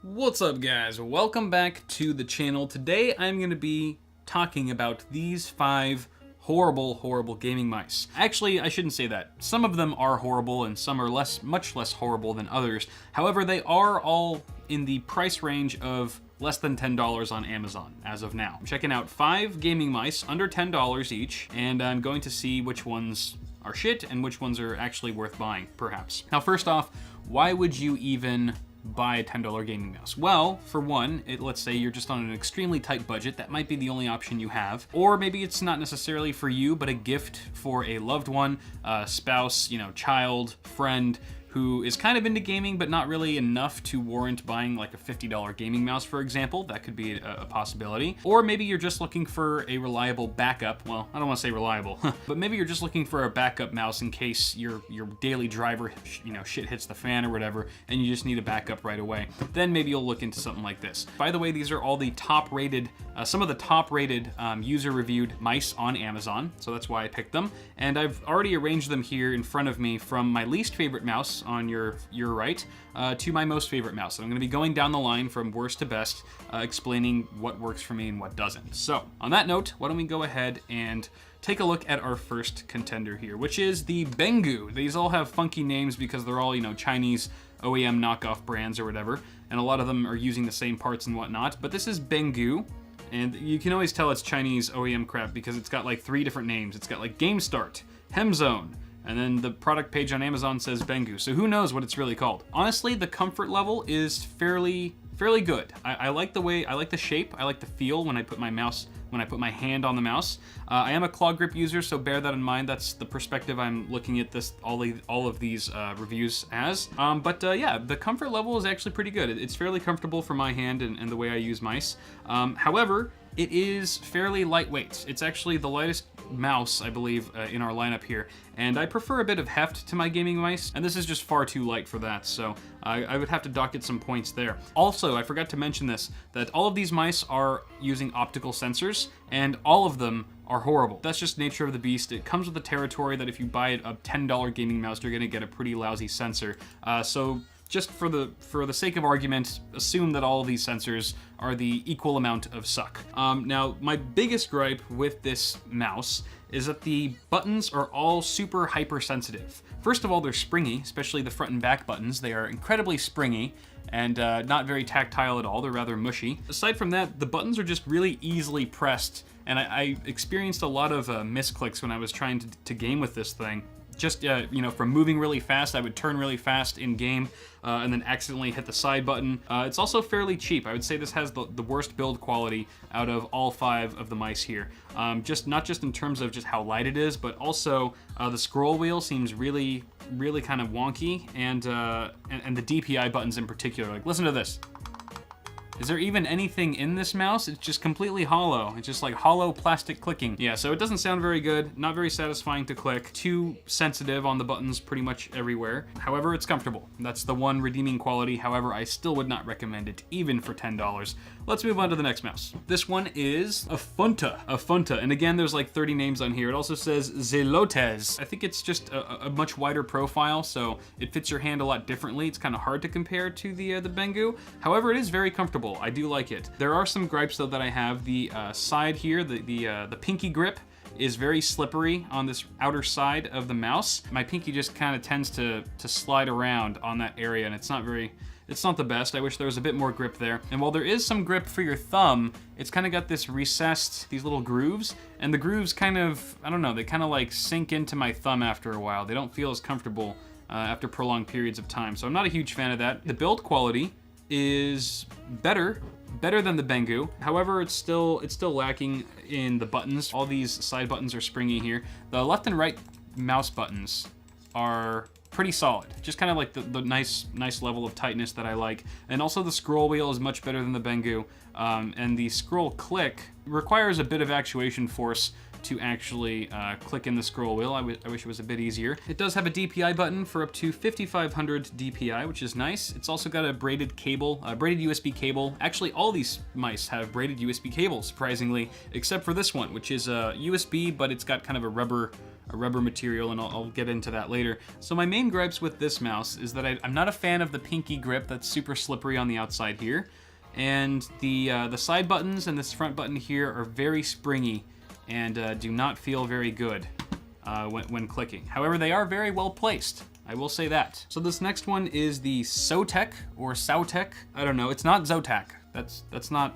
What's up, guys? Welcome back to the channel. Today I'm going to be talking about these 5 horrible gaming mice. Actually, I shouldn't say that. Some of them are horrible and some are much less horrible than others. However, they are all in the price range of less than $10 on Amazon as of now. I'm checking out 5 gaming mice under $10 each, and I'm going to see which ones are shit and which ones are actually worth buying, perhaps. Now, first off, why would you even buy a $10 gaming mouse? Well, for one, let's say you're just on an extremely tight budget. That might be the only option you have. Or maybe it's not necessarily for you, but a gift for a loved one, a spouse, child, friend, who is kind of into gaming, but not really enough to warrant buying like a $50 gaming mouse, for example. That could be a possibility. Or maybe you're just looking for a reliable backup. Well, I don't want to say reliable, but maybe you're just looking for a backup mouse in case your daily driver, shit hits the fan or whatever, and you just need a backup right away. Then maybe you'll look into something like this. By the way, these are all the top-rated, some of the top-rated user-reviewed mice on Amazon, so that's why I picked them. And I've already arranged them here in front of me from my least favorite mouse on your right to my most favorite mouse. And I'm going to be going down the line from worst to best, explaining what works for me and what doesn't. So on that note, why don't we go ahead and take a look at our first contender here, which is the Benggu. These all have funky names because they're all, Chinese OEM knockoff brands or whatever, and a lot of them are using the same parts and whatnot. But this is Benggu, and you can always tell it's Chinese OEM crap because it's got like 3 different names. It's got like Game Start, Hemzone, and then the product page on Amazon says Benggu, so who knows what it's really called. Honestly, the comfort level is fairly good. I like the shape, I like the feel when I put my hand on the mouse. I am a claw grip user, so bear that in mind. That's the perspective I'm looking at all of these reviews as. Yeah, the comfort level is actually pretty good. It's fairly comfortable for my hand and the way I use mice. However, it is fairly lightweight. It's actually the lightest mouse, I believe, in our lineup here, and I prefer a bit of heft to my gaming mice, and this is just far too light for that, so I would have to dock it some points there. Also, I forgot to mention this, that all of these mice are using optical sensors, and all of them are horrible. That's just nature of the beast. It comes with the territory that if you buy a $10 gaming mouse, you're gonna get a pretty lousy sensor. So just for the sake of argument, assume that all of these sensors are the equal amount of suck. Now, my biggest gripe with this mouse is that the buttons are all super hypersensitive. First of all, they're springy, especially the front and back buttons. They are incredibly springy and not very tactile at all. They're rather mushy. Aside from that, the buttons are just really easily pressed, and I experienced a lot of misclicks when I was trying to game with this thing. Just, from moving really fast, I would turn really fast in game and then accidentally hit the side button. It's also fairly cheap. I would say this has the worst build quality out of all 5 of the mice here. Not just in terms of just how light it is, but also the scroll wheel seems really kind of wonky, and the DPI buttons in particular. Like, listen to this. Is there even anything in this mouse? It's just completely hollow. It's just like hollow plastic clicking. Yeah, so it doesn't sound very good, not very satisfying to click, too sensitive on the buttons pretty much everywhere. However, it's comfortable. That's the one redeeming quality. However, I still would not recommend it, even for $10. Let's move on to the next mouse. This one is a Funta. And again, there's like 30 names on here. It also says Zelotes. I think it's just a much wider profile, so it fits your hand a lot differently. It's kind of hard to compare to the Benggu. However, it is very comfortable. I do like it. There are some gripes though that I have. The side here, the pinky grip is very slippery on this outer side of the mouse. My pinky just kind of tends to slide around on that area, and it's not the best. I wish there was a bit more grip there. And while there is some grip for your thumb, it's kind of got this recessed, these little grooves, and the grooves kind of, I don't know, they kind of like sink into my thumb after a while. They don't feel as comfortable after prolonged periods of time. So I'm not a huge fan of that. The build quality is better than the Benggu. However, it's still lacking in the buttons. All these side buttons are springy here. The left and right mouse buttons are pretty solid. Just kind of like the nice level of tightness that I like. And also the scroll wheel is much better than the Benggu. And the scroll click requires a bit of actuation force to actually click in the scroll wheel. I wish it was a bit easier. It does have a DPI button for up to 5500 DPI, which is nice. It's also got a braided cable, a braided USB cable. Actually, all these mice have braided USB cables, surprisingly, except for this one, which is a USB, but it's got kind of a rubber rubber material, and I'll get into that later. So my main gripes with this mouse is that I'm not a fan of the pinky grip that's super slippery on the outside here. And the side buttons and this front button here are very springy and do not feel very good when clicking. However, they are very well placed. I will say that. So this next one is the Zotac or Zotac. I don't know. It's not Zotac. That's not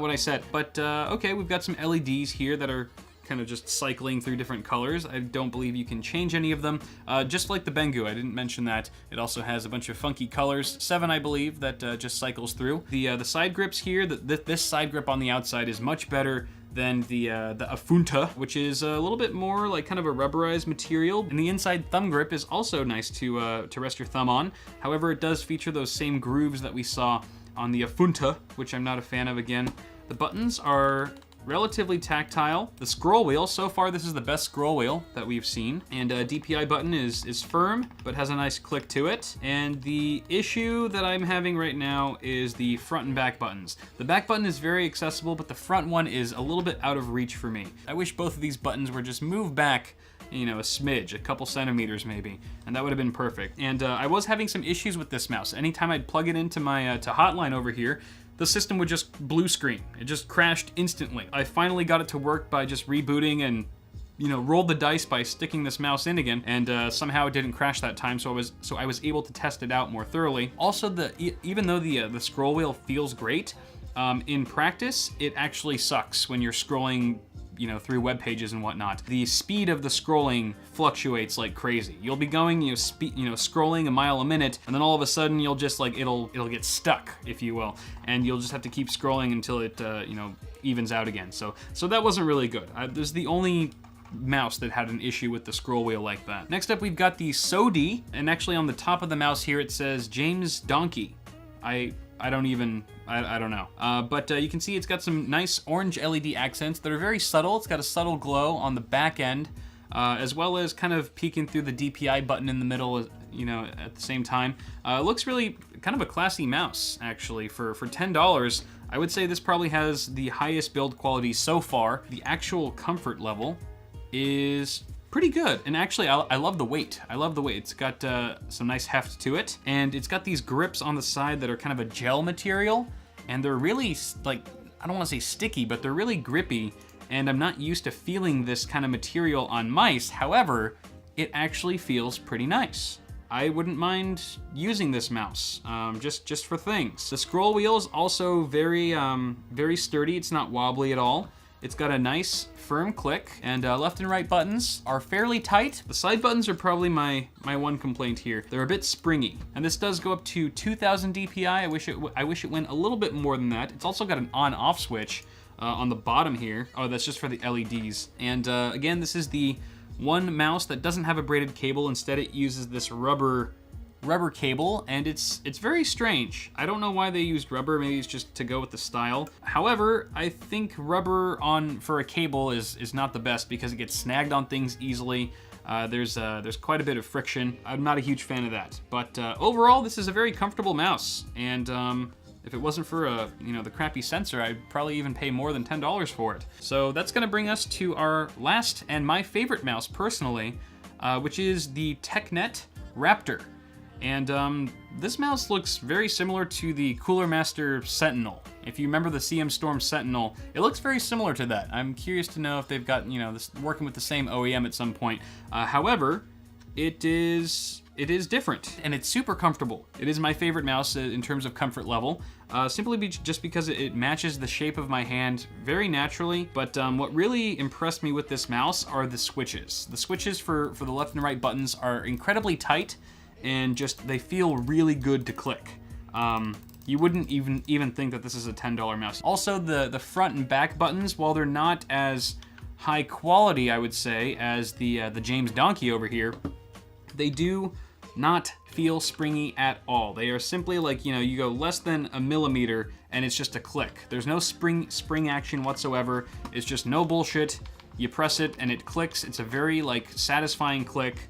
what I said. But okay, we've got some LEDs here that are kind of just cycling through different colors. I don't believe you can change any of them. Just like the Bengu, I didn't mention that. It also has a bunch of funky colors, 7 I believe, that just cycles through. The side grips here, this side grip on the outside is much better than the Afunta, which is a little bit more like kind of a rubberized material. And the inside thumb grip is also nice to rest your thumb on. However, it does feature those same grooves that we saw on the Afunta, which I'm not a fan of again. The buttons are relatively tactile. The scroll wheel, so far this is the best scroll wheel that we've seen. And DPI button is firm, but has a nice click to it. And the issue that I'm having right now is the front and back buttons. The back button is very accessible, but the front one is a little bit out of reach for me. I wish both of these buttons were just moved back, you know, a smidge, a couple centimeters maybe, and that would have been perfect. And I was having some issues with this mouse. Anytime I'd plug it into my to Hotline over here, the system would just blue screen. It just crashed instantly. I finally got it to work by just rebooting and, you know, rolled the dice by sticking this mouse in again, and somehow it didn't crash that time, so I was able to test it out more thoroughly. Also, even though the scroll wheel feels great, in practice, it actually sucks when you're scrolling, you know, through web pages and whatnot. The speed of the scrolling fluctuates like crazy. You'll be going, scrolling a mile a minute, and then all of a sudden you'll just like, it'll get stuck, if you will, and you'll just have to keep scrolling until it, evens out again. So that wasn't really good. This is the only mouse that had an issue with the scroll wheel like that. Next up, we've got the SODI, and actually on the top of the mouse here it says James Donkey. I don't know. But you can see it's got some nice orange LED accents that are very subtle. It's got a subtle glow on the back end, as well as kind of peeking through the DPI button in the middle, you know, at the same time. It looks really kind of a classy mouse, actually. For $10, I would say this probably has the highest build quality so far. The actual comfort level is pretty good, and actually I love the weight. I love the weight. It's got some nice heft to it, and it's got these grips on the side that are kind of a gel material, and they're really, like, I don't want to say sticky, but they're really grippy, and I'm not used to feeling this kind of material on mice. However, it actually feels pretty nice. I wouldn't mind using this mouse, just for things. The scroll wheel is also very sturdy. It's not wobbly at all. It's got a nice firm click, and left and right buttons are fairly tight. The side buttons are probably my one complaint here. They're a bit springy, and this does go up to 2000 DPI. I wish it went a little bit more than that. It's also got an on-off switch on the bottom here. Oh, that's just for the LEDs. And again, this is the one mouse that doesn't have a braided cable. Instead, it uses this rubber cable, and it's very strange. I don't know why they used rubber. Maybe it's just to go with the style. However, I think rubber for a cable is not the best because it gets snagged on things easily. There's quite a bit of friction. I'm not a huge fan of that. But overall, this is a very comfortable mouse, and if it wasn't for the crappy sensor, I'd probably even pay more than $10 for it. So that's gonna bring us to our last and my favorite mouse personally, which is the TechNet Raptor. And this mouse looks very similar to the Cooler Master Sentinel. If you remember the CM Storm Sentinel, it looks very similar to that. I'm curious to know if they've got, this working with the same OEM at some point. However, it is different, and it's super comfortable. It is my favorite mouse in terms of comfort level, just because it matches the shape of my hand very naturally. But what really impressed me with this mouse are the switches. The switches for the left and right buttons are incredibly tight, and they feel really good to click. You wouldn't even think that this is a $10 mouse. Also, the front and back buttons, while they're not as high quality, I would say, as the James Donkey over here, they do not feel springy at all. They are simply like, you go less than a millimeter and it's just a click. There's no spring action whatsoever. It's just no bullshit. You press it and it clicks. It's a very satisfying click.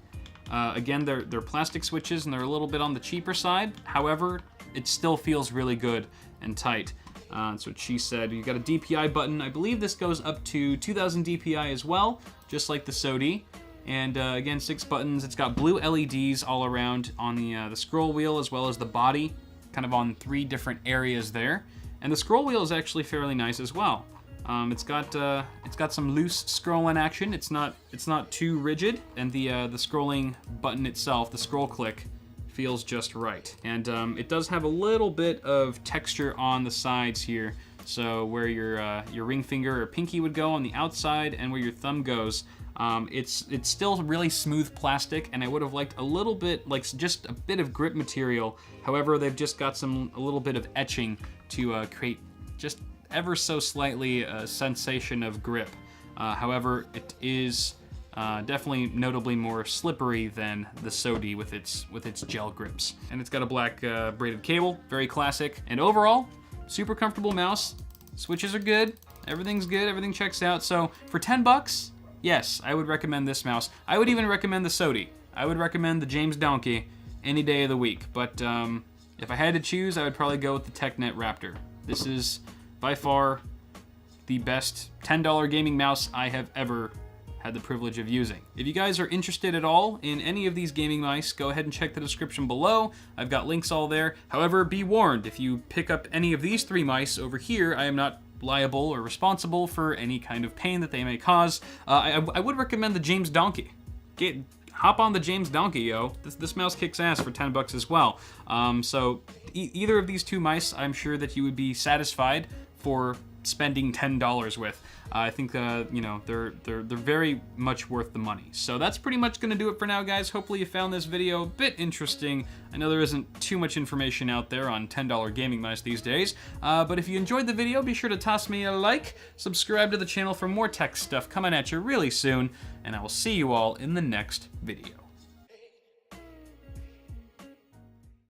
Again, they're plastic switches and they're a little bit on the cheaper side. However, it still feels really good and tight. That's what she said. You got a DPI button. I believe this goes up to 2000 DPI as well, just like the SODI. And again, 6 buttons. It's got blue LEDs all around on the scroll wheel as well as the body, kind of on 3 different areas there. And the scroll wheel is actually fairly nice as well. It's got some loose scrolling action. It's not too rigid, and the scrolling button itself, the scroll click, feels just right. And it does have a little bit of texture on the sides here. So where your ring finger or pinky would go on the outside, and where your thumb goes, it's still really smooth plastic, and I would have liked a little bit, like just a bit of grip material. However, they've just got a little bit of etching to create just ever so slightly a sensation of grip. However, it is definitely notably more slippery than the SODI with its gel grips. And it's got a black braided cable, very classic. And overall, super comfortable mouse. Switches are good, everything's good, everything checks out. So for 10 bucks, yes, I would recommend this mouse. I would even recommend the SODI. I would recommend the James Donkey any day of the week. But if I had to choose, I would probably go with the TechNet Raptor. This is by far the best $10 gaming mouse I have ever had the privilege of using. If you guys are interested at all in any of these gaming mice, go ahead and check the description below. I've got links all there. However, be warned, if you pick up any of these 3 mice over here, I am not liable or responsible for any kind of pain that they may cause. I would recommend the James Donkey. Hop on the James Donkey, yo. This mouse kicks ass for 10 bucks as well. So either of these 2 mice, I'm sure that you would be satisfied for spending $10 with. I think you know, they're very much worth the money. So that's pretty much gonna do it for now, guys. Hopefully you found this video a bit interesting. I know there isn't too much information out there on $10 gaming mice these days, but if you enjoyed the video, be sure to toss me a like, subscribe to the channel for more tech stuff coming at you really soon, and I will see you all in the next video.